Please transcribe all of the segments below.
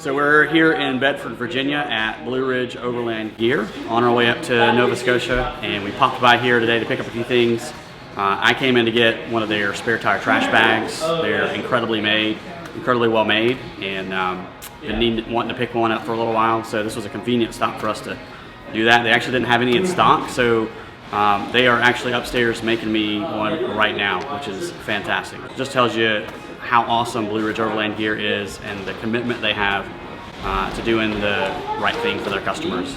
So we're here in Bedford, Virginia at Blue Ridge Overland Gear on our way up to Nova Scotia, and we popped by here today to pick up a few things. I came in to get one of their spare tire trash bags. They're incredibly well made, and been wanting to pick one up for a little while, so this was a convenient stop for us to do that. They actually didn't have any in stock, so they are actually upstairs making me one right now, which is fantastic. It just tells you how awesome Blue Ridge Overland Gear is and the commitment they have to doing the right thing for their customers.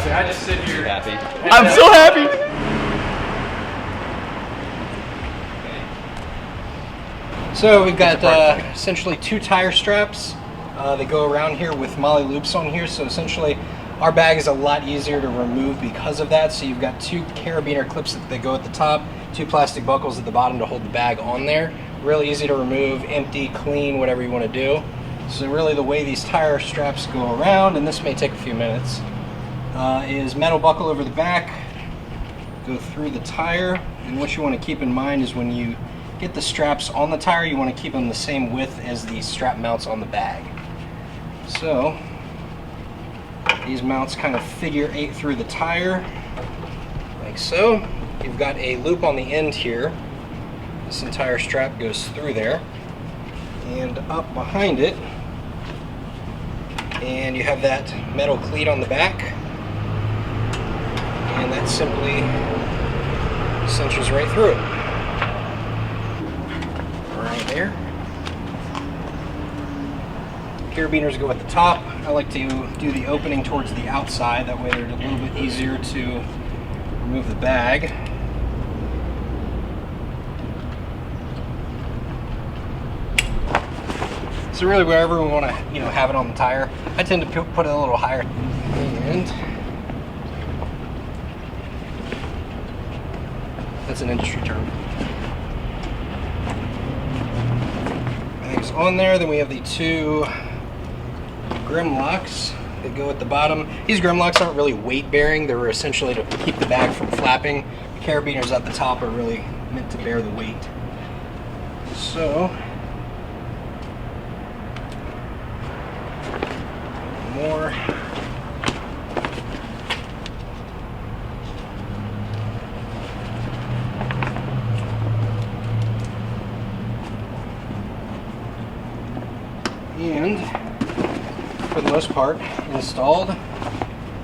I just sit here happy. I'm so happy! So we've got essentially two tire straps. They go around here with molly loops on here, so essentially our bag is a lot easier to remove because of that. So you've got two carabiner clips that go at the top, two plastic buckles at the bottom to hold the bag on there. Really easy to remove, empty, clean, whatever you want to do. So really the way these tire straps go around, and this may take a few minutes, is metal buckle over the back, go through the tire, and what you want to keep in mind is when you get the straps on the tire, you want to keep them the same width as the strap mounts on the bag. So these mounts kind of figure 8 through the tire, like so. You've got a loop on the end here. This entire strap goes through there and up behind it, and you have that metal cleat on the back, and that simply cinches right through it. Right there. Carabiners go at the top. I like to do the opening towards the outside, that way they're a little bit easier to remove the bag. So really wherever we want to, have it on the tire, I tend to put it a little higher. And that's an industry term. Bag's on there. Then we have the two grim locks that go at the bottom. These grim locks aren't really weight bearing. They're essentially to keep the bag from flapping. The carabiners at the top are really meant to bear the weight. So more. And for the most part installed.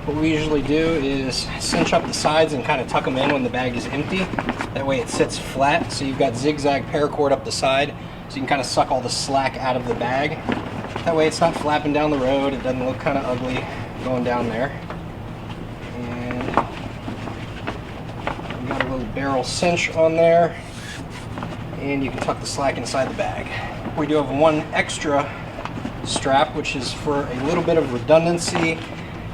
What we usually do is cinch up the sides and kind of tuck them in when the bag is empty. That way it sits flat, so you've got zigzag paracord up the side, so you can kind of suck all the slack out of the bag. That way it's not flapping down the road, it doesn't look kind of ugly going down there. And we've got a little barrel cinch on there, and you can tuck the slack inside the bag. We do have one extra strap, which is for a little bit of redundancy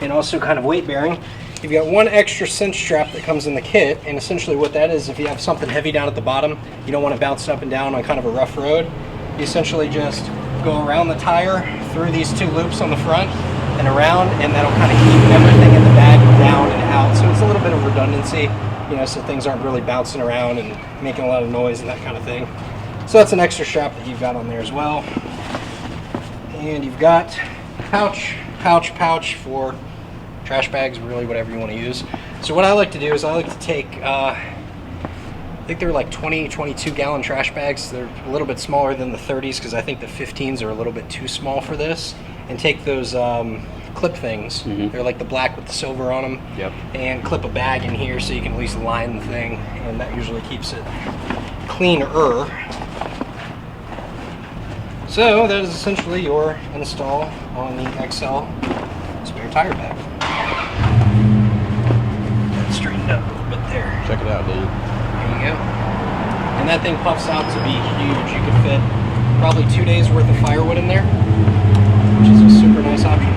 and also kind of weight bearing. You've got one extra cinch strap that comes in the kit, and essentially what that is, if you have something heavy down at the bottom, you don't want to bounce up and down on kind of a rough road, you essentially just go around the tire through these two loops on the front and around, and that'll kind of keep everything in the bag down and out. So it's a little bit of redundancy, so things aren't really bouncing around and making a lot of noise and that kind of thing. So that's an extra strap that you've got on there as well. And you've got pouch for trash bags, really whatever you want to use. So what I like to do is I like to take, I think they're like 22 gallon trash bags. They're a little bit smaller than the 30s because I think the 15s are a little bit too small for this. And take those clip things. They're like the black with the silver on them. Yep. And clip a bag in here so you can at least line the thing, and that usually keeps it cleaner. So that is essentially your install on the XL spare tire bag. That straightened up a little bit there. Check it out, dude. There you go. And that thing puffs out to be huge. You could fit probably 2 days worth of firewood in there, which is a super nice option.